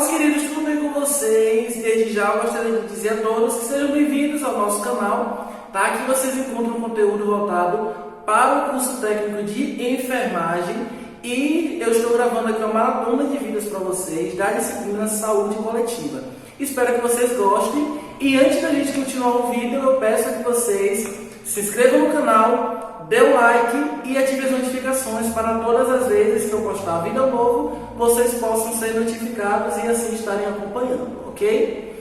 meus queridos, tudo bem com vocês? Desde já eu gostaria de dizer a todos que sejam bem-vindos ao nosso canal, tá? Aqui vocês encontram conteúdo voltado para o curso técnico de enfermagem e eu estou gravando aqui uma maratona de vídeos para vocês da disciplina Saúde Coletiva. Espero que vocês gostem e antes da gente continuar o vídeo, eu peço que vocês se inscrevam no canal, dê um like e ative as notificações para todas as vezes que eu postar vídeo novo, vocês possam ser notificados e assim estarem acompanhando, ok?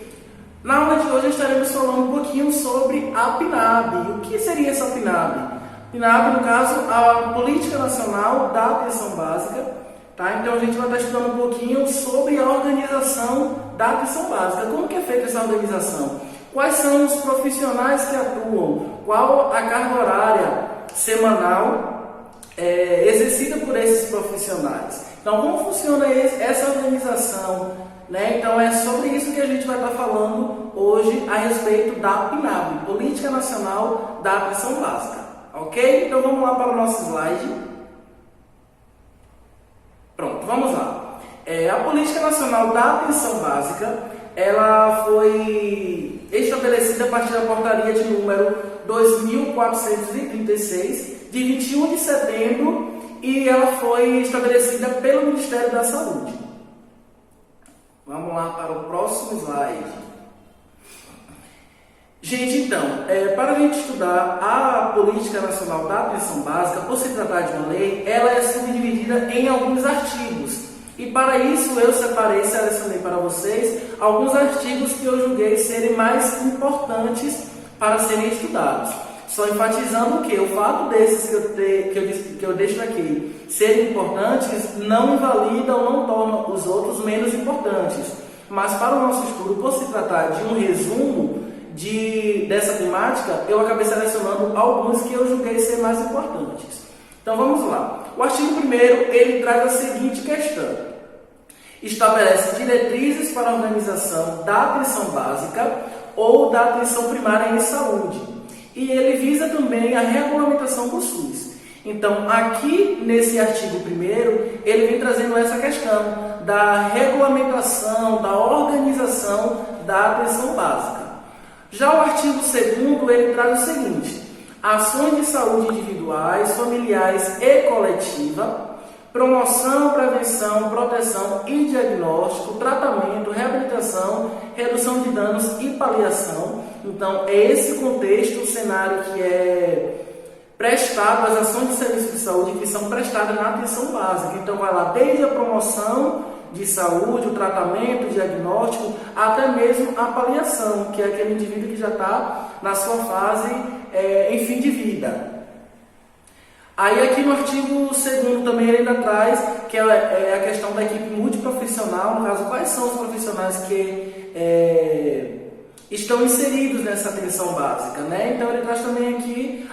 Na aula de hoje estaremos falando um pouquinho sobre a PNAB. O que seria essa PNAB? PNAB, no caso, a Política Nacional da Atenção Básica, tá? Então a gente vai estar estudando um pouquinho sobre a organização da atenção básica. Como que é feita essa organização? Quais são os profissionais que atuam? Qual a carga horária semanal exercida por esses profissionais? Então, como funciona essa organização? Né? Então, é sobre isso que a gente vai estar falando hoje a respeito da PNAB, Política Nacional da Atenção Básica. Ok? Então, vamos lá para o nosso slide. Pronto, vamos lá. A Política Nacional da Atenção Básica, ela foi estabelecida a partir da portaria de número 2436, de 21 de setembro, e ela foi estabelecida pelo Ministério da Saúde. Vamos lá para o próximo slide. Gente, então, para a gente estudar a Política Nacional da Atenção Básica, por se tratar de uma lei, ela é subdividida em alguns artigos. E para isso eu separei, selecionei para vocês alguns artigos que eu julguei serem mais importantes para serem estudados. Só enfatizando o que? O fato desses que eu deixo aqui serem importantes não invalida ou não torna os outros menos importantes. Mas para o nosso estudo, por se tratar de um resumo dessa temática, eu acabei selecionando alguns que eu julguei ser mais importantes. Então vamos lá. O artigo 1º, ele traz a seguinte questão. Estabelece diretrizes para a organização da atenção básica ou da atenção primária em saúde. E ele visa também a regulamentação do SUS. Então, aqui nesse artigo 1º, ele vem trazendo essa questão da regulamentação, da organização da atenção básica. Já o artigo 2º, ele traz o seguinte: ações de saúde individuais, familiares e coletiva, promoção, prevenção, proteção e diagnóstico, tratamento, reabilitação, redução de danos e paliação. Então, é esse contexto, o cenário que é prestado, as ações de serviço de saúde que são prestadas na atenção básica. Então, vai lá desde a promoção de saúde, o tratamento, o diagnóstico, até mesmo a paliação, que é aquele indivíduo que já está na sua fase em fim de vida. Aí aqui no artigo 2º também ele ainda traz que é a questão da equipe multiprofissional, no caso, quais são os profissionais que estão inseridos nessa atenção básica, né? Então ele traz também aqui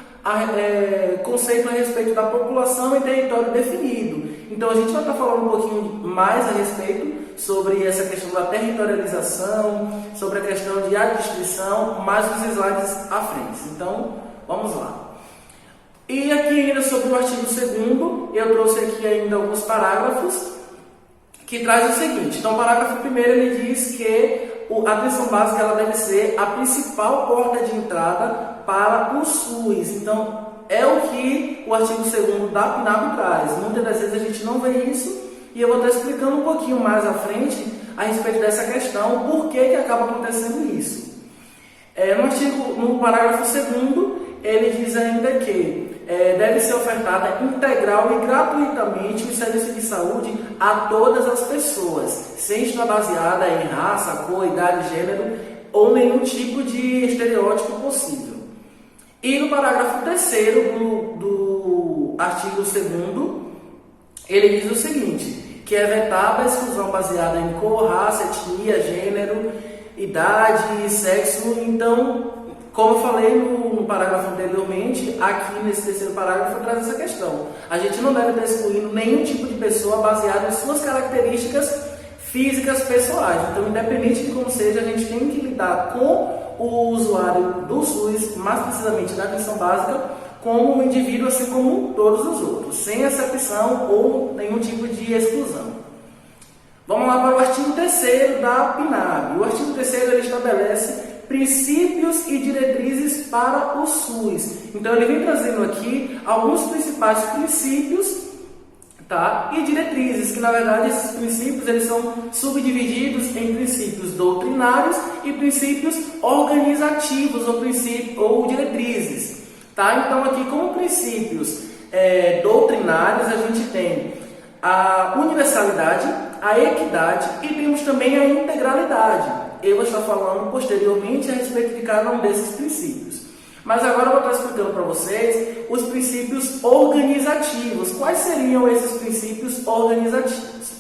conceito a respeito da população e território definido. Então a gente vai estar falando um pouquinho mais a respeito sobre essa questão da territorialização, sobre a questão de adstrição, mais uns slides à frente. Então, vamos lá. E aqui ainda sobre o artigo 2º, eu trouxe aqui ainda alguns parágrafos que traz o seguinte. Então, o parágrafo 1º ele diz que a atenção básica ela deve ser a principal porta de entrada para o SUS. Então, é o que o artigo 2º da PNAB traz. Muitas das vezes a gente não vê isso e eu vou estar explicando um pouquinho mais à frente a respeito dessa questão, por que acaba acontecendo isso. No parágrafo 2º, ele diz ainda que deve ser ofertada integral e gratuitamente o serviço de saúde a todas as pessoas, sem estar baseada em raça, cor, idade, gênero ou nenhum tipo de estereótipo possível. E no parágrafo 3º do artigo 2º, ele diz o seguinte, que é vetada a exclusão baseada em cor, raça, etnia, gênero, idade, sexo. Então, como eu falei no parágrafo anteriormente, aqui nesse 3º parágrafo traz essa questão. A gente não deve estar excluindo nenhum tipo de pessoa baseado em suas características físicas pessoais. Então, independente de como seja, a gente tem que lidar com o usuário do SUS, mais precisamente da atenção básica, como um indivíduo assim como todos os outros, sem acepção ou nenhum tipo de exclusão. Vamos lá para o artigo 3º da PNAB. O artigo 3º ele estabelece princípios e diretrizes para o SUS. Então ele vem trazendo aqui alguns principais princípios, tá? E diretrizes, que na verdade esses princípios eles são subdivididos em princípios doutrinários e princípios organizativos ou diretrizes, tá? Então aqui como princípios doutrinários a gente tem a universalidade, a equidade e temos também a integralidade. Eu vou estar falando posteriormente a respeito de cada um desses princípios. Mas agora eu vou estar explicando para vocês os princípios organizativos. Quais seriam esses princípios organizativos?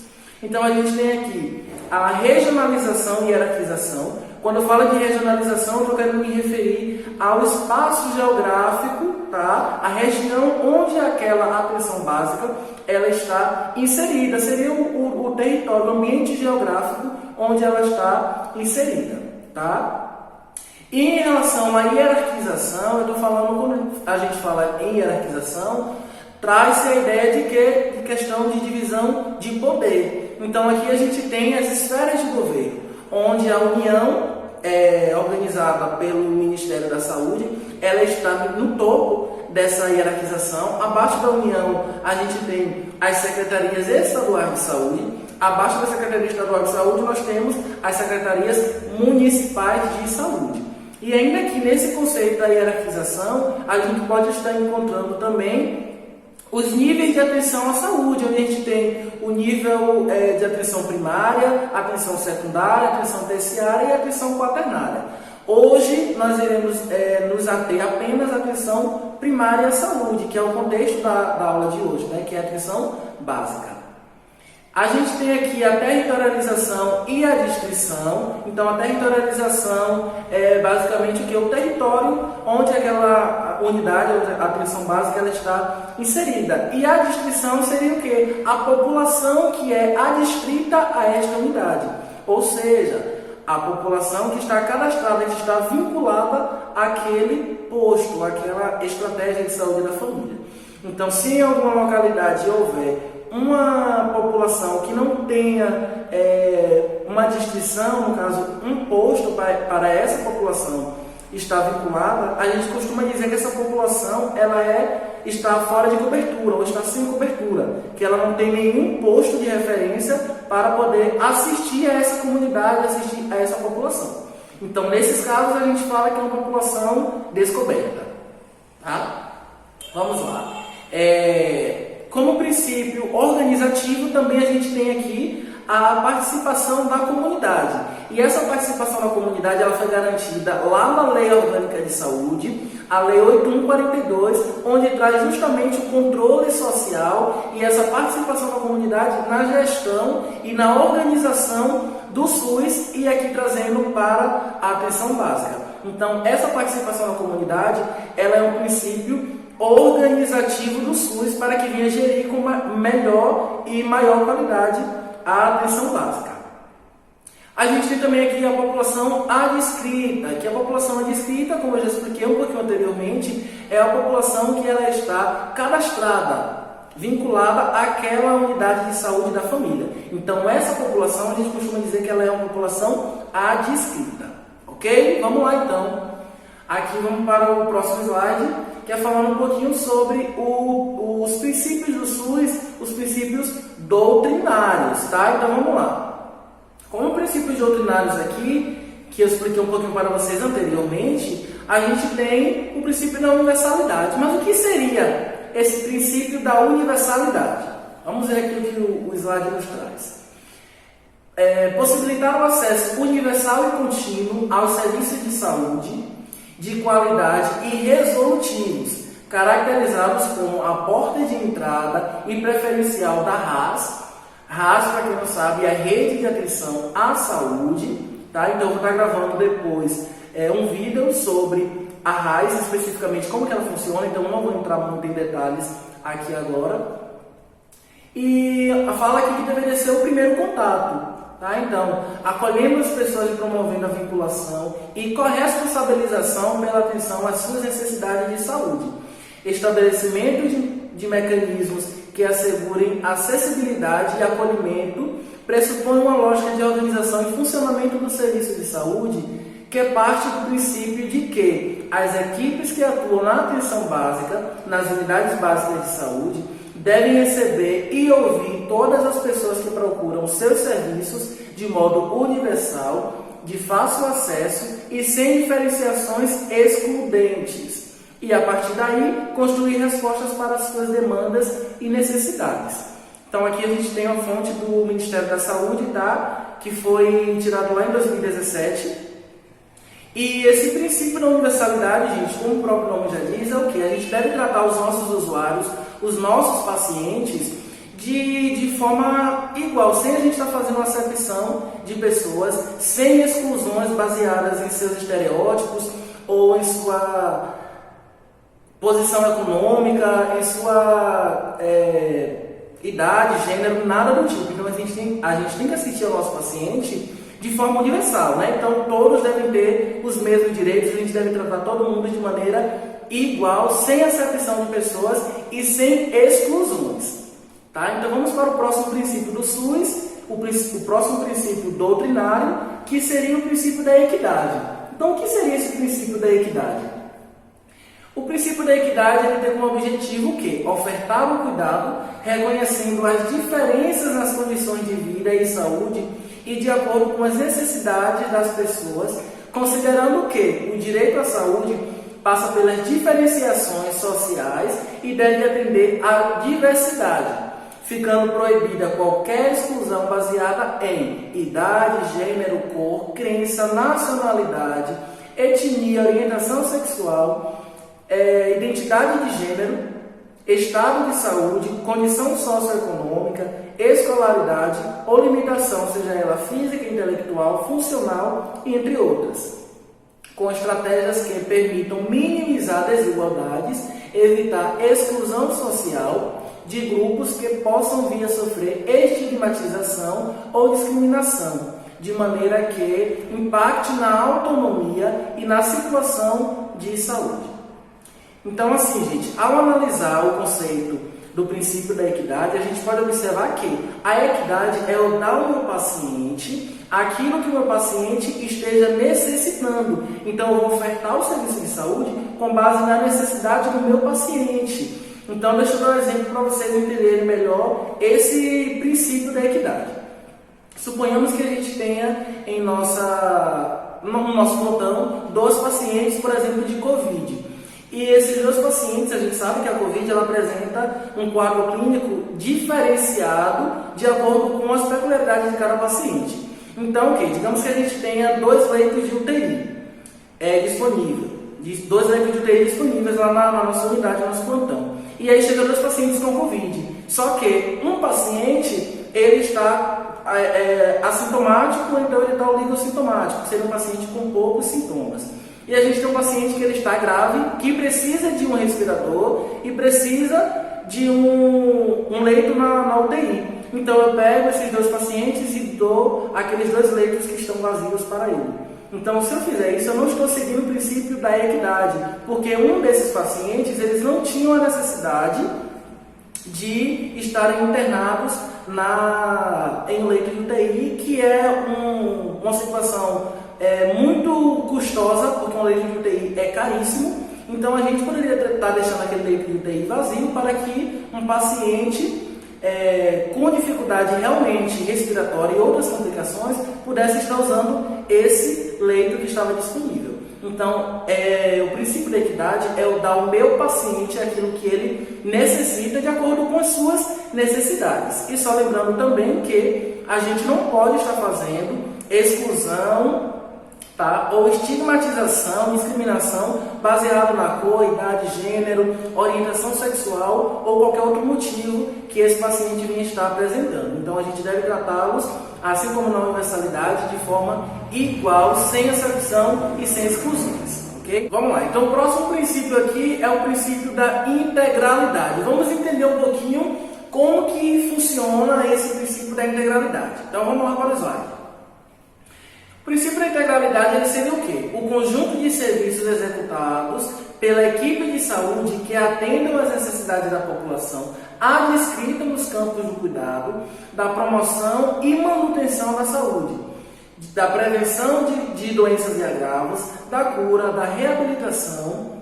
Então a gente tem aqui a regionalização e hierarquização. Quando eu falo de regionalização, eu quero me referir ao espaço geográfico, tá? A região onde aquela atenção básica ela está inserida. Seria o território, o ambiente geográfico onde ela está inserida, tá? E em relação à hierarquização, eu estou falando, quando a gente fala em hierarquização, traz-se a ideia de questão de divisão de poder. Então aqui a gente tem as esferas de governo, onde a União, organizada pelo Ministério da Saúde, ela está no topo dessa hierarquização. Abaixo da União a gente tem as secretarias estaduais de saúde. Abaixo da Secretaria Estadual de Saúde nós temos as secretarias municipais de saúde. E ainda aqui nesse conceito da hierarquização, a gente pode estar encontrando também os níveis de atenção à saúde, onde a gente tem o nível de atenção primária, atenção secundária, atenção terciária e atenção quaternária. Hoje nós iremos nos ater apenas à atenção primária à saúde, que é o contexto da aula de hoje, né, que é a atenção básica. A gente tem aqui a territorialização e a distrição. Então, a territorialização é basicamente o que? O território onde aquela unidade, onde a atenção básica ela está inserida. E a distrição seria o que? A população que é adstrita a esta unidade. Ou seja, a população que está cadastrada, que está vinculada àquele posto, àquela estratégia de saúde da família. Então, se em alguma localidade houver uma população que não tenha uma distrição, no caso, um posto para essa população está vinculada, a gente costuma dizer que essa população ela está fora de cobertura ou está sem cobertura, que ela não tem nenhum posto de referência para poder assistir a essa comunidade, assistir a essa população. Então, nesses casos, a gente fala que é uma população descoberta. Tá? Vamos lá. Como princípio organizativo, também a gente tem aqui a participação da comunidade. E essa participação da comunidade ela foi garantida lá na Lei Orgânica de Saúde, a Lei 8.142, onde traz justamente o controle social e essa participação da comunidade na gestão e na organização do SUS, e aqui trazendo para a atenção básica. Então, essa participação da comunidade ela é um princípio organizativo do SUS para que venha gerir com uma melhor e maior qualidade a atenção básica. A gente tem também aqui a população adscrita, que a população adscrita, como eu já expliquei um pouquinho anteriormente, é a população que ela está cadastrada, vinculada àquela unidade de saúde da família. Então essa população a gente costuma dizer que ela é uma população adscrita, ok? Vamos lá então. Aqui vamos para o próximo slide, que é falando um pouquinho sobre os princípios do SUS, os princípios doutrinários, tá? Então vamos lá. Como princípios doutrinários aqui, que eu expliquei um pouquinho para vocês anteriormente, a gente tem o princípio da universalidade. Mas o que seria esse princípio da universalidade? Vamos ver aqui o que o slide nos traz. Possibilitar o acesso universal e contínuo aos serviços de saúde de qualidade e resolutivos, caracterizados como a porta de entrada e preferencial da RAS. RAS, para quem não sabe, é a Rede de Atenção à Saúde, tá? Então eu vou estar gravando depois um vídeo sobre a RAS, especificamente como que ela funciona, então eu não vou entrar muito em detalhes aqui agora. E fala aqui que deveria ser o primeiro contato. Tá? Então, acolhendo as pessoas e promovendo a vinculação e corresponsabilização pela atenção às suas necessidades de saúde. Estabelecimento de mecanismos que assegurem acessibilidade e acolhimento pressupõe uma lógica de organização e funcionamento do serviço de saúde que parte do princípio de que as equipes que atuam na atenção básica, nas unidades básicas de saúde, devem receber e ouvir todas as pessoas que procuram seus serviços de modo universal, de fácil acesso e sem diferenciações excludentes. E, a partir daí, construir respostas para as suas demandas e necessidades. Então, aqui a gente tem a fonte do Ministério da Saúde, tá? Que foi tirado lá em 2017. E esse princípio da universalidade, gente, como o próprio nome já diz, é o que? A gente deve tratar os nossos usuários, os nossos pacientes, de forma igual, sem a gente estar fazendo uma acepção de pessoas, sem exclusões baseadas em seus estereótipos ou em sua posição econômica, em sua idade, gênero, nada do tipo. Então a gente tem que assistir ao nosso paciente de forma universal, né? Então todos devem ter os mesmos direitos, a gente deve tratar todo mundo de maneira igual, sem acepção de pessoas e sem exclusões. Tá? Então vamos para o próximo princípio do SUS, o próximo princípio doutrinário, que seria o princípio da equidade. Então o que seria esse princípio da equidade? O princípio da equidade ele tem como objetivo o quê? Ofertar o cuidado, reconhecendo as diferenças nas condições de vida e saúde e de acordo com as necessidades das pessoas, considerando que o direito à saúde passa pelas diferenciações sociais e deve atender à diversidade, ficando proibida qualquer exclusão baseada em idade, gênero, cor, crença, nacionalidade, etnia, orientação sexual, identidade de gênero, estado de saúde, condição socioeconômica, escolaridade ou limitação, seja ela física, intelectual, funcional, entre outras, com estratégias que permitam minimizar desigualdades, evitar exclusão social de grupos que possam vir a sofrer estigmatização ou discriminação, de maneira que impacte na autonomia e na situação de saúde. Então, assim, gente, ao analisar o conceito do princípio da equidade, a gente pode observar que a equidade é o dar ao meu paciente aquilo que o meu paciente esteja necessitando. Então, eu vou ofertar o serviço de saúde com base na necessidade do meu paciente. Então, deixa eu dar um exemplo para vocês entenderem melhor esse princípio da equidade. Suponhamos que a gente tenha no nosso plantão 2 pacientes, por exemplo, de Covid. E esses 2 pacientes, a gente sabe que a Covid ela apresenta um quadro clínico diferenciado de acordo com as peculiaridades de cada paciente. Então, digamos que a gente tenha 2 leitos de UTI disponíveis, 2 leitos de UTI disponíveis lá na nossa unidade, no nosso plantão. E aí chegam 2 pacientes com Covid. Só que um paciente, ele está assintomático, então ele está oligossintomático, seria um paciente com poucos sintomas. E a gente tem um paciente que ele está grave, que precisa de um respirador e precisa de um leito na UTI. Então eu pego esses 2 pacientes e dou aqueles 2 leitos que estão vazios para ele. Então, se eu fizer isso, eu não estou seguindo o princípio da equidade, porque um desses pacientes, eles não tinham a necessidade de estarem internados em leito de UTI, que é uma situação muito custosa, porque um leito de UTI é caríssimo. Então a gente poderia estar deixando aquele leito de UTI vazio para que um paciente com dificuldade realmente respiratória e outras complicações pudesse estar usando esse leito que estava disponível. Então o princípio da equidade é o dar ao meu paciente aquilo que ele necessita de acordo com as suas necessidades. E só lembrando também que a gente não pode estar fazendo exclusão, tá? Ou estigmatização, discriminação baseado na cor, idade, gênero, orientação sexual ou qualquer outro motivo que esse paciente venha estar apresentando. Então a gente deve tratá-los, assim como na universalidade, de forma igual, sem exceção e sem exclusões. Okay? Vamos lá, então o próximo princípio aqui é o princípio da integralidade. Vamos entender um pouquinho como que funciona esse princípio da integralidade. Então vamos lá para o slide. O princípio da integralidade ele seria o quê? O conjunto de serviços executados pela equipe de saúde que atendam às necessidades da população, adscrita nos campos do cuidado, da promoção e manutenção da saúde, da prevenção de doenças e agravos, da cura, da reabilitação,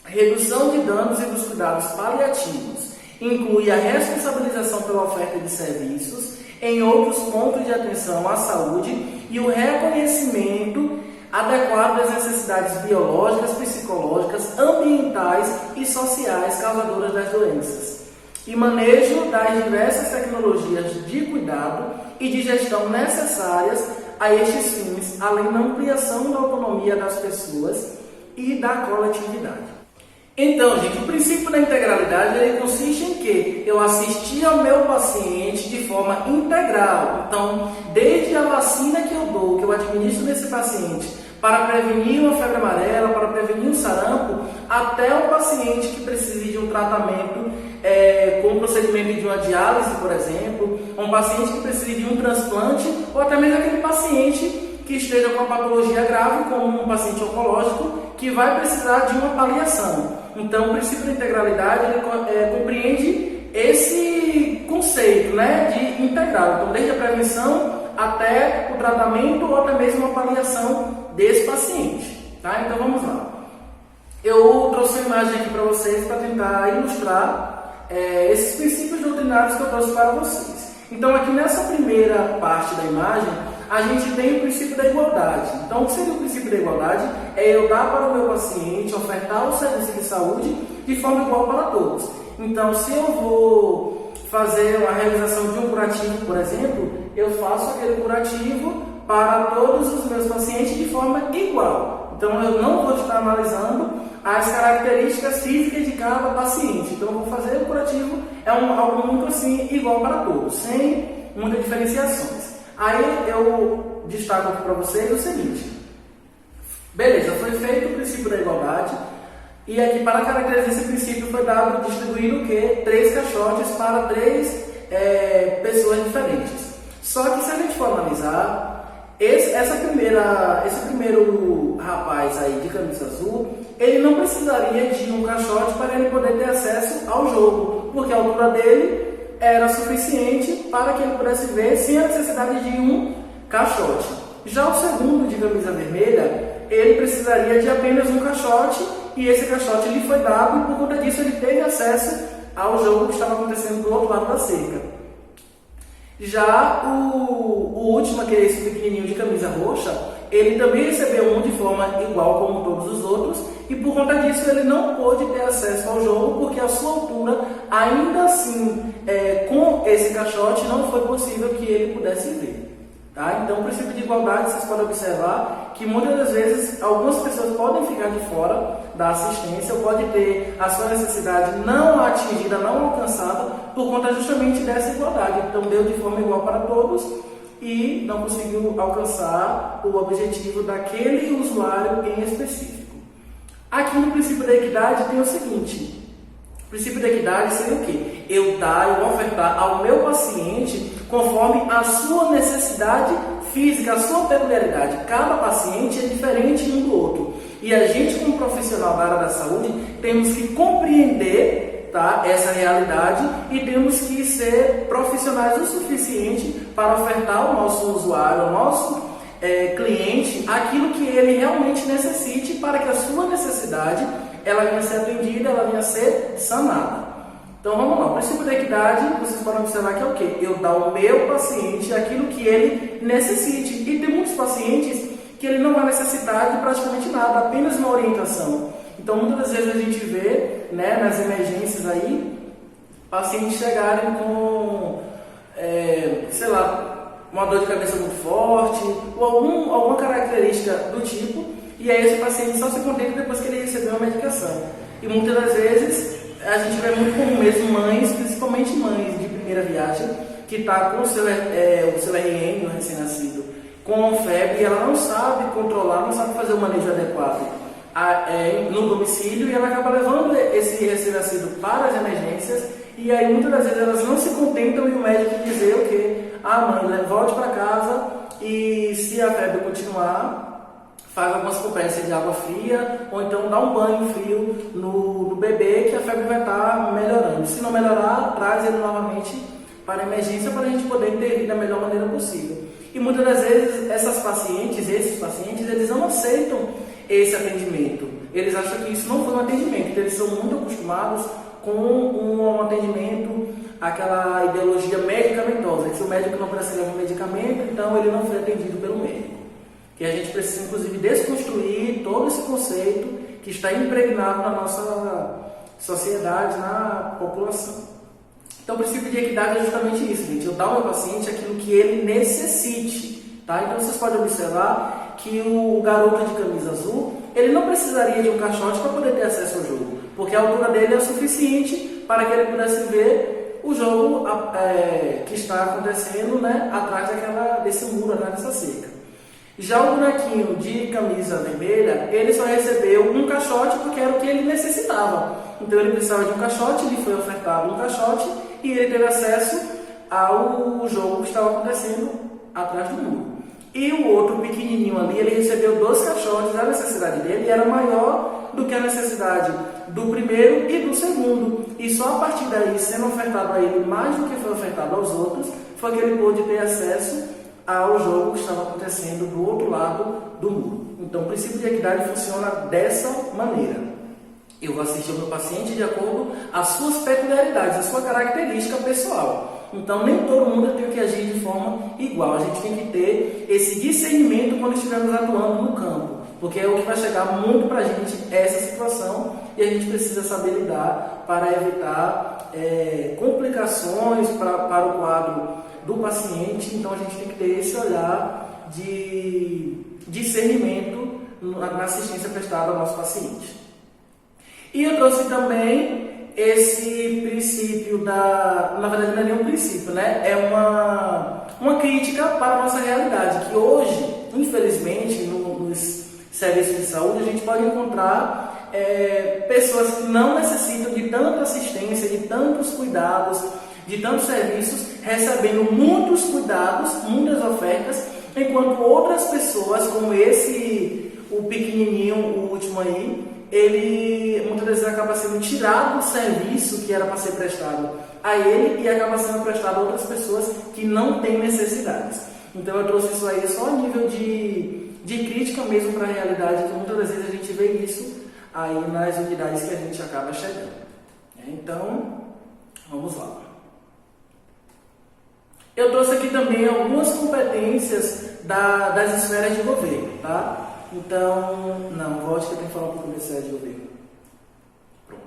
redução de danos e dos cuidados paliativos. Inclui a responsabilização pela oferta de serviços em outros pontos de atenção à saúde e o reconhecimento adequado das necessidades biológicas, psicológicas, ambientais e sociais causadoras das doenças. E manejo das diversas tecnologias de cuidado e de gestão necessárias a estes fins, além da ampliação da autonomia das pessoas e da coletividade. Então, gente, o princípio da integralidade ele consiste em que eu assistir ao meu paciente de forma integral. Então, desde a vacina que eu dou, que eu administro nesse paciente, para prevenir uma febre amarela, para prevenir um sarampo, até o paciente que precise de um tratamento com o procedimento de uma diálise, por exemplo, um paciente que precise de um transplante, ou até mesmo aquele paciente que esteja com uma patologia grave, como um paciente oncológico, que vai precisar de uma paliação. Então, o princípio da integralidade ele, compreende esse conceito, né, de integral. Então, desde a prevenção até o tratamento ou até mesmo a paliação desse paciente. Tá? Então, vamos lá. Eu trouxe uma imagem aqui para vocês para tentar ilustrar esses princípios doutrinários que eu trouxe para vocês. Então, aqui nessa primeira parte da imagem, a gente tem o princípio da igualdade. Então, o que seria o princípio da igualdade? É eu dar para o meu paciente, ofertar o serviço de saúde de forma igual para todos. Então, se eu vou fazer uma realização de um curativo, por exemplo, eu faço aquele curativo para todos os meus pacientes de forma igual. Então, eu não vou estar analisando as características físicas de cada paciente. Então, eu vou fazer o curativo, algo muito assim, igual para todos, sem muitas diferenciações. Aí eu destaco aqui para vocês o seguinte: beleza, foi feito o princípio da igualdade, e aqui para caracterizar esse princípio foi dado distribuído o quê? 3 caixotes para 3 pessoas diferentes. Só que se a gente for analisar, esse primeiro rapaz aí de camisa azul, ele não precisaria de um caixote para ele poder ter acesso ao jogo, porque a altura dele era suficiente para que ele pudesse ver sem a necessidade de um caixote. Já o segundo de camisa vermelha, ele precisaria de apenas um caixote, e esse caixote lhe foi dado, e por conta disso ele teve acesso ao jogo que estava acontecendo do outro lado da cerca. Já o último, que é esse pequenininho de camisa roxa, ele também recebeu um de forma igual como todos os outros, e por conta disso ele não pôde ter acesso ao jogo, porque a sua altura, ainda assim, com esse caixote, não foi possível que ele pudesse ver. Tá? Então, o princípio de igualdade, vocês podem observar que muitas das vezes algumas pessoas podem ficar de fora da assistência, ou pode ter a sua necessidade não atingida, não alcançada, por conta justamente dessa igualdade. Então, deu de forma igual para todos e não conseguiu alcançar o objetivo daquele usuário em específico. Aqui no princípio da equidade tem o seguinte: o princípio da equidade seria o quê? Eu ofertar ao meu paciente conforme a sua necessidade física, a sua peculiaridade. Cada paciente é diferente um do outro. E a gente, como profissional da área da saúde, temos que compreender, tá, essa realidade, e temos que ser profissionais o suficiente para ofertar ao nosso usuário, ao nosso cliente, aquilo que ele realmente necessite, para que a sua necessidade ela venha a ser atendida, ela venha a ser sanada. Então vamos lá, o princípio da equidade, vocês podem observar que é o quê? Eu dar ao meu paciente aquilo que ele necessite. E tem muitos pacientes que ele não vai necessitar de praticamente nada, apenas uma orientação. Então muitas vezes a gente vê, né, nas emergências aí, pacientes chegarem com, sei lá, uma dor de cabeça muito forte, ou alguma característica do tipo, e aí esse paciente só se contenta depois que ele recebeu a medicação. E muitas das vezes a gente vê muito comum mesmo mães, principalmente mães de primeira viagem, que está com o seu RN, o recém-nascido, com febre, e ela não sabe controlar, não sabe fazer o manejo adequado no domicílio, e ela acaba levando esse recém-nascido para as emergências, e aí muitas das vezes elas não se contentam e o médico dizer o quê? Mãe, volte para casa, e se a febre continuar, faz algumas compressas de água fria, ou então dá um banho frio no bebê, que a febre vai estar melhorando. Se não melhorar, traz ele novamente para a emergência para a gente poder intervir da melhor maneira possível. E muitas das vezes esses pacientes, eles não aceitam esse atendimento. Eles acham que isso não foi um atendimento, então eles são muito acostumados com um atendimento, aquela ideologia medicamentosa, que se o médico não prescreve um medicamento, então ele não foi atendido pelo médico. Que a gente precisa, inclusive, desconstruir todo esse conceito que está impregnado na nossa sociedade, na população. Então, o princípio de equidade é justamente isso, gente. Eu dar ao meu paciente aquilo que ele necessite, tá? Então, vocês podem observar que o garoto de camisa azul, ele não precisaria de um caixote para poder ter acesso ao jogo, porque a altura dele é o suficiente para que ele pudesse ver o jogo que está acontecendo, né, atrás desse muro, atrás dessa cerca. Já o bonequinho de camisa vermelha, ele só recebeu um caixote porque era o que ele necessitava. Então ele precisava de um caixote, lhe foi ofertado um caixote e ele teve acesso ao jogo que estava acontecendo atrás do muro. E o outro pequenininho ali, ele recebeu 2 caixotes, a necessidade dele era maior do que a necessidade do primeiro e do segundo. E só a partir daí, sendo ofertado a ele mais do que foi ofertado aos outros, foi que ele pôde ter acesso ao jogo que estava acontecendo do outro lado do muro. Então, o princípio de equidade funciona dessa maneira. Eu vou assistir o meu paciente de acordo às suas peculiaridades, a sua característica pessoal. Então, nem todo mundo tem que agir de forma igual. A gente tem que ter esse discernimento quando estivermos atuando no campo, porque é o que vai chegar muito para a gente essa situação e a gente precisa saber lidar para evitar complicações para o quadro do paciente. Então a gente tem que ter esse olhar de discernimento na assistência prestada ao nosso paciente. E eu trouxe também esse princípio na verdade não é nenhum princípio, né? É uma crítica para a nossa realidade, que hoje, infelizmente, nos serviços de saúde, a gente pode encontrar pessoas que não necessitam de tanta assistência, de tantos cuidados, de tantos serviços, recebendo muitos cuidados, muitas ofertas, enquanto outras pessoas, como o pequenininho, o último aí, ele muitas vezes acaba sendo tirado do serviço que era para ser prestado a ele e acaba sendo prestado a outras pessoas que não têm necessidades. Então eu trouxe isso aí só a nível de crítica mesmo para a realidade, que muitas vezes a gente vê isso aí nas unidades que a gente acaba chegando. Então, vamos lá. Eu trouxe aqui também algumas competências das esferas de governo, tá? Então, volte que eu tenho que falar um pouco da esfera de governo. Pronto.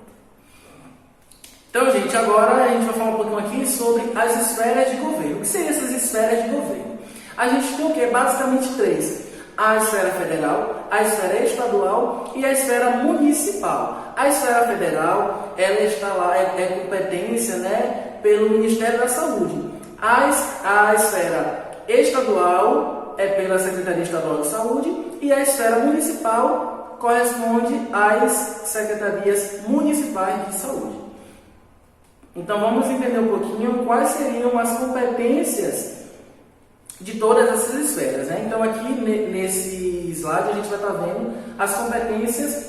Então, gente, agora a gente vai falar um pouquinho aqui sobre as esferas de governo. O que seriam essas esferas de governo? A gente tem o quê? Basicamente 3. A esfera federal, a esfera estadual e a esfera municipal. A esfera federal, ela está lá, é competência, né, pelo Ministério da Saúde. A esfera estadual é pela Secretaria Estadual de Saúde e a esfera municipal corresponde às secretarias municipais de saúde. Então vamos entender um pouquinho quais seriam as competências de todas essas esferas, né? Então aqui nesse slide a gente vai estar vendo as competências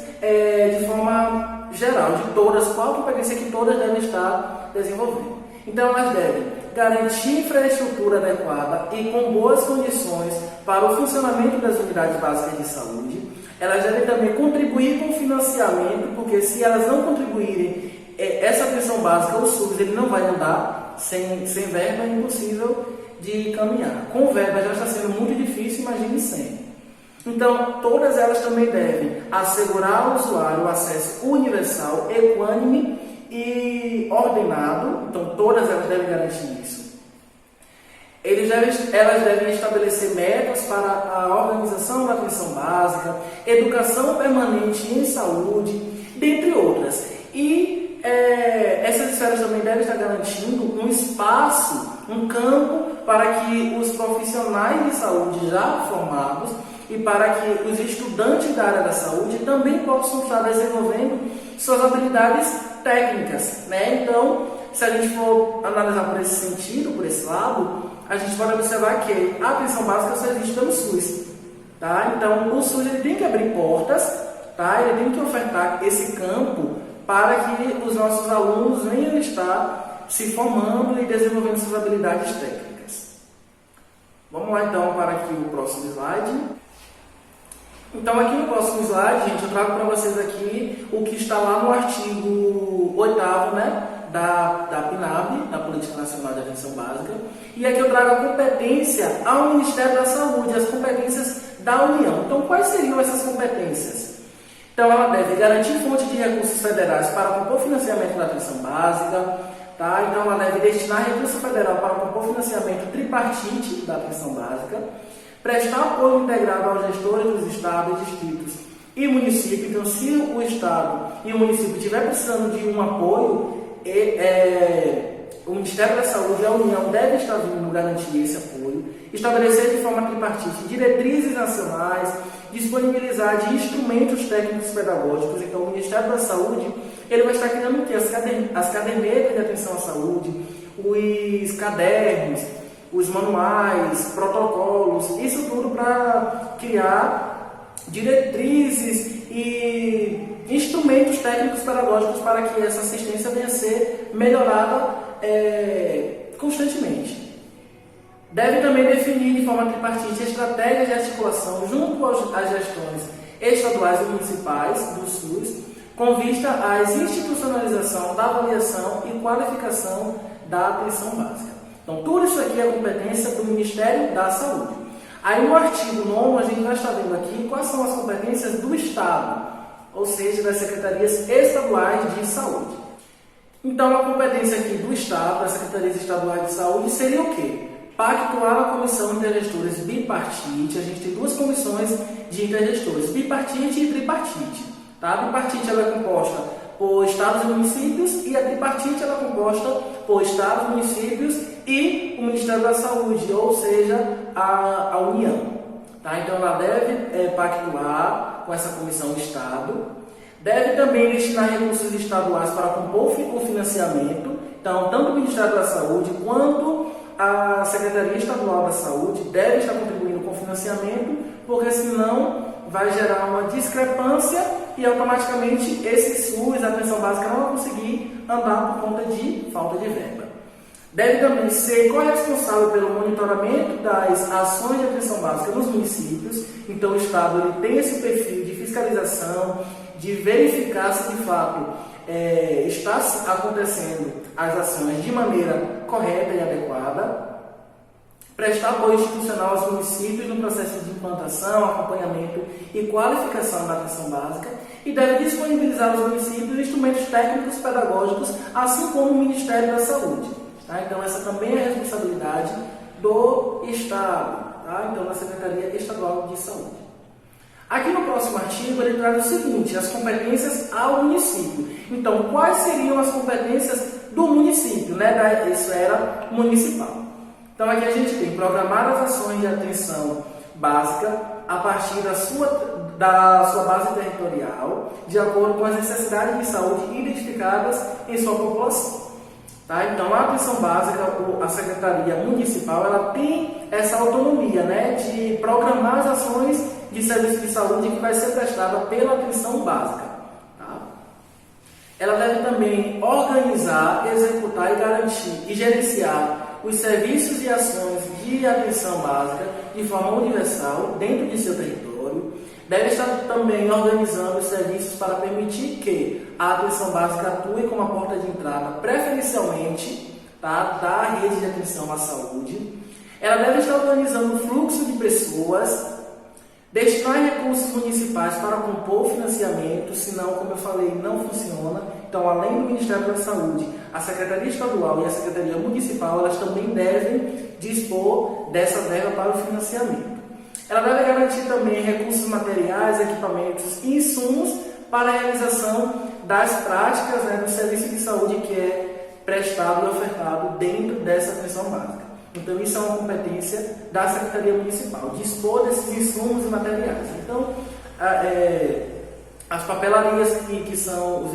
de forma geral, de todas, qual competência que todas devem estar desenvolvendo. Então elas devem garantir infraestrutura adequada e com boas condições para o funcionamento das unidades básicas de saúde. Elas devem também contribuir com o financiamento, porque se elas não contribuírem, essa atenção básica, o SUS, ele não vai andar, sem verba é impossível de caminhar. Com verba já está sendo muito difícil, imagine sem. Então, todas elas também devem assegurar ao usuário o acesso universal, equânime e ordenado. Então, todas elas devem garantir isso. Elas devem estabelecer metas para a organização da atenção básica, educação permanente em saúde, dentre outras. E essas esferas também devem estar garantindo um espaço, um campo para que os profissionais de saúde já formados e para que os estudantes da área da saúde também possam estar desenvolvendo suas habilidades técnicas, né? Então, se a gente for analisar por esse sentido, por esse lado, a gente pode observar que a atenção básica só existe pelo SUS. Tá? Então, o SUS ele tem que abrir portas, tá? Ele tem que ofertar esse campo para que os nossos alunos venham estar se formando e desenvolvendo suas habilidades técnicas. Vamos lá então para aqui o próximo slide. Então aqui no próximo slide, gente, eu trago para vocês aqui o que está lá no artigo 8º, né, da PNAB, da Política Nacional de Atenção Básica. E aqui eu trago a competência ao Ministério da Saúde, as competências da União. Então quais seriam essas competências? Então ela deve garantir fonte de recursos federais para compor o financiamento da atenção básica, tá? Então ela deve destinar recurso federal para compor o financiamento tripartite da atenção básica, prestar apoio integrado aos gestores dos estados, distritos e municípios. Então, se o estado e o município estiver precisando de um apoio, o Ministério da Saúde e a União devem estar vindo garantir esse apoio, estabelecer de forma tripartite diretrizes nacionais, disponibilizar de instrumentos técnicos pedagógicos. Então, o Ministério da Saúde ele vai estar criando o quê? As cadernetas de atenção à saúde, os cadernos, os manuais, protocolos, isso tudo para criar diretrizes e instrumentos técnicos pedagógicos para que essa assistência venha a ser melhorada constantemente. Deve também definir de forma tripartite estratégias de articulação junto às gestões estaduais e municipais do SUS, com vista à institucionalização da avaliação e qualificação da atenção básica. Então, tudo isso aqui é competência do Ministério da Saúde. Aí, no artigo 9º, a gente vai estar vendo aqui quais são as competências do Estado, ou seja, das secretarias estaduais de saúde. Então, a competência aqui do Estado, das secretarias estaduais de saúde, seria o quê? Pactuar a comissão intergestores bipartite. A gente tem duas comissões de intergestores, bipartite e tripartite. Tá? A bipartite ela é composta por estados e municípios e a tripartite ela é composta por estados, municípios e o Ministério da Saúde, ou seja, a União. Tá? Então ela deve pactuar com essa comissão do Estado, deve também destinar recursos estaduais para compor o financiamento. Então, tanto o Ministério da Saúde quanto a Secretaria Estadual da Saúde deve estar contribuindo com o financiamento, porque senão vai gerar uma discrepância e automaticamente esse SUS, a atenção básica, não vai conseguir andar por conta de falta de verba. Deve também ser corresponsável pelo monitoramento das ações de atenção básica nos municípios. Então o Estado ele tem esse perfil de fiscalização, de verificar se de fato está acontecendo as ações de maneira correta e adequada, prestar apoio institucional aos municípios no processo de implantação, acompanhamento e qualificação da atenção básica e deve disponibilizar aos municípios instrumentos técnicos pedagógicos, assim como o Ministério da Saúde. Tá? Então essa também é a responsabilidade do Estado, tá? Então da Secretaria Estadual de Saúde. Aqui no próximo artigo ele traz o seguinte, as competências ao município. Então, quais seriam as competências do município, né, da esfera municipal? Então, aqui a gente tem programar as ações de atenção básica a partir da sua base territorial, de acordo com as necessidades de saúde identificadas em sua população. Tá? Então, a atenção básica, a Secretaria Municipal, ela tem essa autonomia, né, de programar as ações de serviço de saúde que vai ser prestada pela atenção básica. Tá? Ela deve também organizar, executar e garantir e gerenciar os serviços e ações de atenção básica de forma universal dentro de seu território. Deve estar também organizando os serviços para permitir que a atenção básica atue como a porta de entrada, preferencialmente, tá, da rede de atenção à saúde. Ela deve estar organizando o fluxo de pessoas, destinar recursos municipais para compor o financiamento, senão, como eu falei, não funciona. Então, além do Ministério da Saúde, a Secretaria Estadual e a Secretaria Municipal, elas também devem dispor dessa verba para o financiamento. Ela deve garantir também recursos materiais, equipamentos e insumos para a realização das práticas, né, do serviço de saúde que é prestado e ofertado dentro dessa atenção básica. Então, isso é uma competência da Secretaria Municipal, dispor desses insumos e materiais. Então, as papelarias que são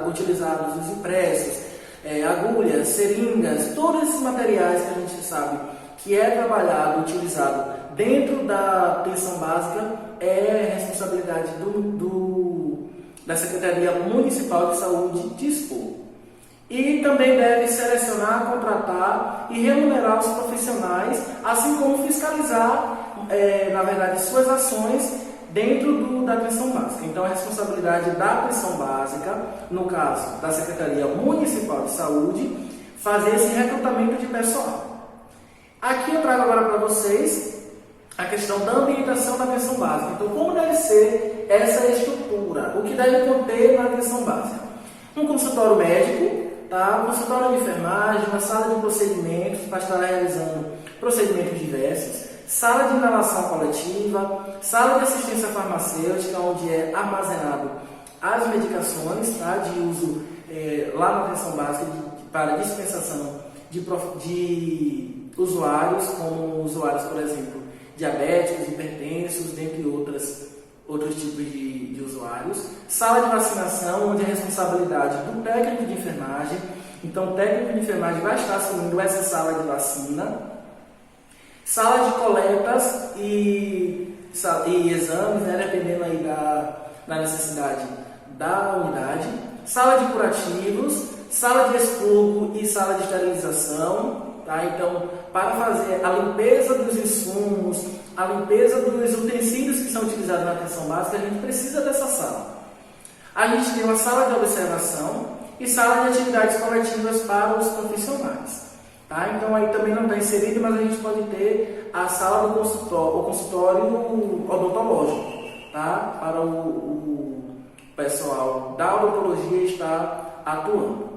utilizados, os impressos, agulhas, seringas, todos esses materiais que a gente sabe que é trabalhado, utilizado dentro da atenção básica, responsabilidade da Secretaria Municipal de Saúde dispor. E também deve selecionar, contratar e remunerar os profissionais, assim como fiscalizar, na verdade, suas ações dentro da atenção básica. Então, a responsabilidade da atenção básica, no caso da Secretaria Municipal de Saúde, fazer esse recrutamento de pessoal. Aqui eu trago agora para vocês a questão da ambientação da atenção básica. Então, como deve ser essa estrutura? O que deve conter na atenção básica? Um consultório médico, tá? Um consultório de enfermagem, uma sala de procedimentos para estar realizando procedimentos diversos, sala de inalação coletiva, sala de assistência farmacêutica, onde é armazenado as medicações, tá? De uso lá na atenção básica para dispensação de usuários, como usuários, por exemplo, diabéticos, hipertensos, dentre outros tipos de usuários. Sala de vacinação, onde a responsabilidade do técnico de enfermagem. Então, o técnico de enfermagem vai estar assumindo essa sala de vacina. Sala de coletas e exames, né, dependendo aí da necessidade da unidade. Sala de curativos, sala de expurgo e sala de esterilização. Tá? Então, para fazer a limpeza dos insumos, a limpeza dos utensílios que são utilizados na atenção básica, a gente precisa dessa sala. A gente tem uma sala de observação e sala de atividades coletivas para os profissionais. Tá? Então, aí também não está inserido, mas a gente pode ter a sala do consultório odontológico, tá? Para o pessoal da odontologia estar atuando.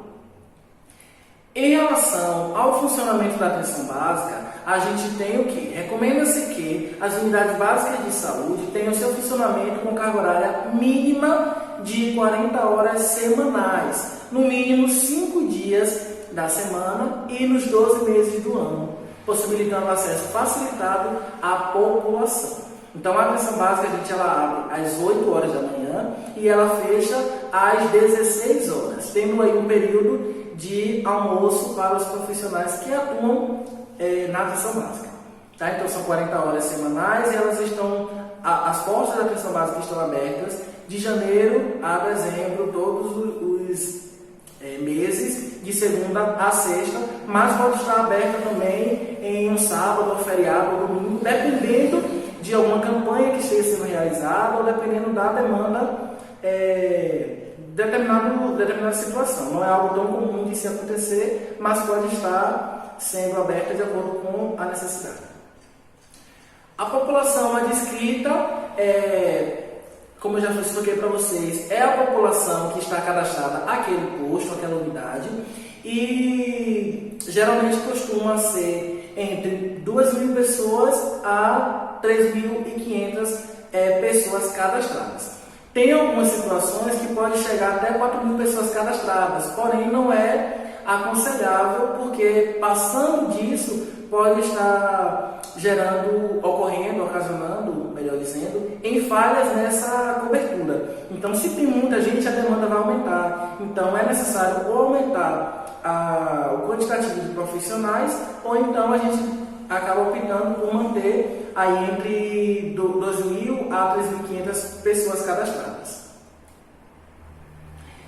Em relação ao funcionamento da atenção básica, a gente tem o que? Recomenda-se que as unidades básicas de saúde tenham seu funcionamento com carga horária mínima de 40 horas semanais, no mínimo 5 dias da semana e nos 12 meses do ano, possibilitando acesso facilitado à população. Então, a atenção básica, ela abre às 8 horas da manhã e ela fecha às 16 horas, tendo aí um período de almoço para os profissionais que atuam na atenção básica. Tá? Então, são 40 horas semanais e elas as portas da atenção básica estão abertas de janeiro a dezembro, todos os meses, de segunda a sexta, mas pode estar aberta também em um sábado, ou feriado, ou domingo, dependendo de alguma campanha que esteja sendo realizada ou dependendo da demanda determinada situação. Não é algo tão comum de se acontecer, mas pode estar sendo aberta de acordo com a necessidade. A população descrita, como eu já expliquei para vocês, é a população que está cadastrada àquele posto, àquela unidade, e geralmente costuma ser entre 2.000 pessoas a 3.500 pessoas cadastradas. Tem algumas situações que pode chegar até 4.000 pessoas cadastradas, porém não é aconselhável, porque passando disso pode estar ocasionando, melhor dizendo, em falhas nessa cobertura. Então, se tem muita gente, a demanda vai aumentar. Então, é necessário ou aumentar o quantitativo de profissionais, ou então a gente acaba optando por manter aí entre 2.000 a 3.500 pessoas cadastradas.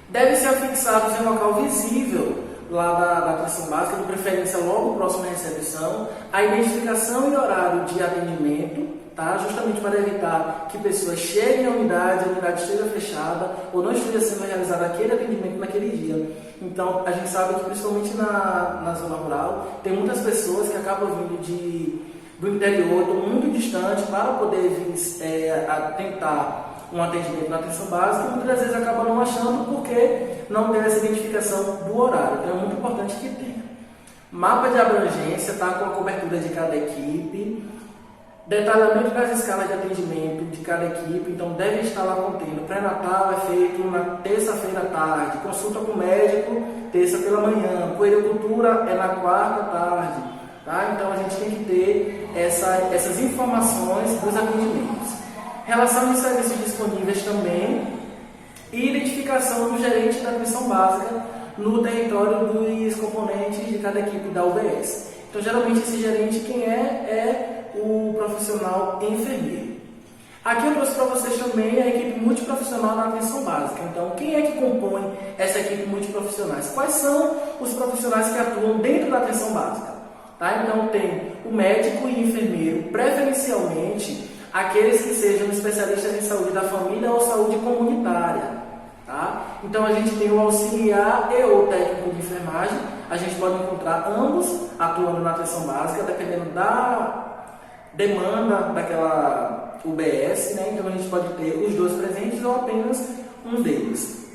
Deve ser afixados em um local visível lá da atenção básica, de preferência logo próximo à recepção, a identificação e horário de atendimento, tá? Justamente para evitar que pessoas cheguem à unidade, a unidade esteja fechada ou não esteja sendo realizado aquele atendimento naquele dia. Então, a gente sabe que principalmente na zona rural, tem muitas pessoas que acabam vindo do interior, muito distante, para poder vir tentar um atendimento na atenção básica, e muitas vezes acabam não achando porque não tem essa identificação do horário. Então, é muito importante que tenha. Mapa de abrangência, tá? Com a cobertura de cada equipe, detalhamento das escalas de atendimento de cada equipe. Então, deve estar lá contendo. Pré-natal é feito na terça-feira à tarde, consulta com o médico, terça pela manhã, puericultura é na quarta à tarde. Tá? Então, a gente tem que ter essas informações dos atendimentos. Relação de serviços disponíveis também e identificação do gerente da atenção básica no território dos componentes de cada equipe da UBS. Então, geralmente, esse gerente quem é o profissional enfermeiro. Aqui eu trouxe para vocês também a equipe multiprofissional na atenção básica. Então, quem é que compõe essa equipe multiprofissionais? Quais são os profissionais que atuam dentro da atenção básica? Tá? Então, tem o médico e enfermeiro, preferencialmente aqueles que sejam especialistas em saúde da família ou saúde comunitária. Tá? Então, a gente tem o auxiliar e o técnico de enfermagem. A gente pode encontrar ambos atuando na atenção básica, dependendo da demanda daquela UBS, né? Então a gente pode ter os dois presentes ou apenas um deles.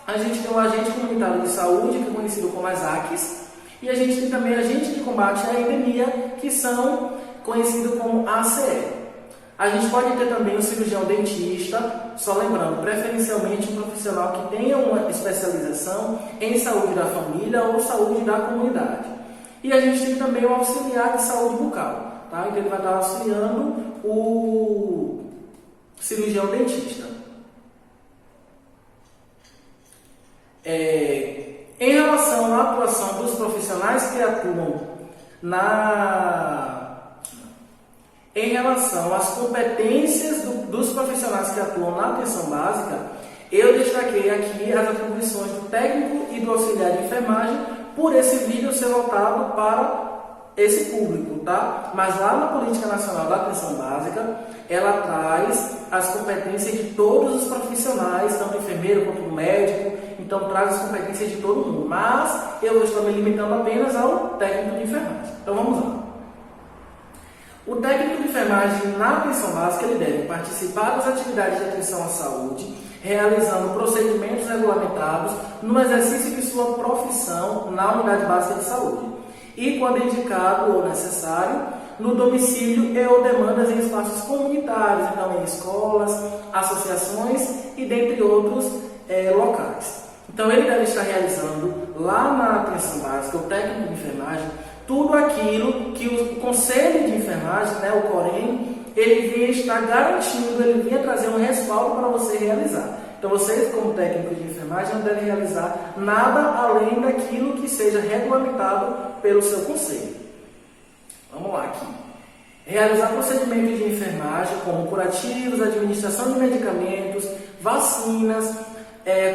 A gente tem o agente comunitário de saúde, que é conhecido como as ACs, e a gente tem também agente de combate à endemia, que são conhecidos como ACE. A gente pode ter também o cirurgião dentista, só lembrando, preferencialmente um profissional que tenha uma especialização em saúde da família ou saúde da comunidade. E a gente tem também o auxiliar de saúde bucal. Tá? Então ele vai estar auxiliando o cirurgião dentista. Em relação à atuação dos profissionais que atuam em relação às competências dos profissionais que atuam na atenção básica, eu destaquei aqui as atribuições do técnico e do auxiliar de enfermagem, por esse vídeo ser voltado para esse público, tá? Mas lá na Política Nacional da Atenção Básica, ela traz as competências de todos os profissionais, tanto o enfermeiro quanto o médico, então traz as competências de todo mundo. Mas eu estou me limitando apenas ao técnico de enfermagem. Então vamos lá. O técnico de enfermagem na atenção básica, ele deve participar das atividades de atenção à saúde, realizando procedimentos regulamentados no exercício de sua profissão na unidade básica de saúde. E, quando indicado ou necessário, no domicílio e ou demandas em espaços comunitários, então em escolas, associações e dentre outros locais. Então ele deve estar realizando lá na atenção básica, o técnico de enfermagem, tudo aquilo que o Conselho de Enfermagem, né, o COREN, ele vinha estar garantindo, ele vinha trazer um respaldo para você realizar. Então vocês, como técnico de enfermagem, não devem realizar nada além daquilo que seja regulamentado pelo seu conselho. Vamos lá aqui. Realizar procedimentos de enfermagem como curativos, administração de medicamentos, vacinas,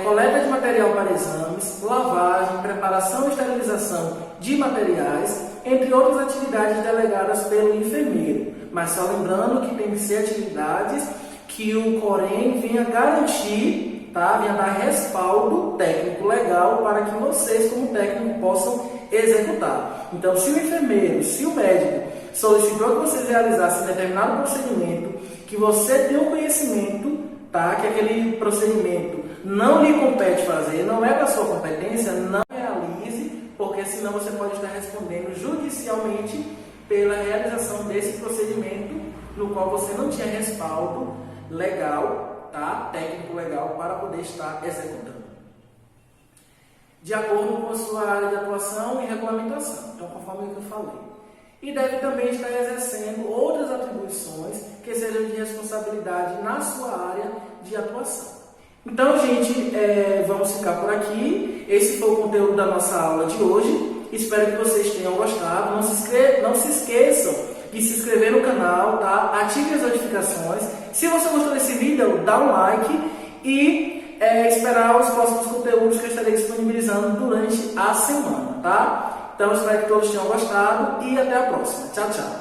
coleta de material para exames, lavagem, preparação e esterilização de materiais, entre outras atividades delegadas pelo enfermeiro. Mas só lembrando que tem que ser atividades que o COREN venha garantir, tá? Venha dar respaldo técnico legal para que vocês, como técnico, possam executar. Então, se o enfermeiro, se o médico solicitou que vocês realizassem determinado procedimento, que você tenha um conhecimento, tá? Que aquele procedimento não lhe compete fazer, não é da sua competência, não realize, porque senão você pode estar respondendo judicialmente pela realização desse procedimento no qual você não tinha respaldo legal, tá? Técnico legal para poder estar executando. De acordo com a sua área de atuação e regulamentação, então conforme o que eu falei. E deve também estar exercendo outras atribuições que sejam de responsabilidade na sua área de atuação. Então, gente, vamos ficar por aqui. Esse foi o conteúdo da nossa aula de hoje. Espero que vocês tenham gostado. Não se esqueçam de se inscrever no canal, tá? Ative as notificações. Se você gostou desse vídeo, dá um like e esperar os próximos conteúdos que eu estarei disponibilizando durante a semana, tá? Então, espero que todos tenham gostado e até a próxima. Tchau, tchau!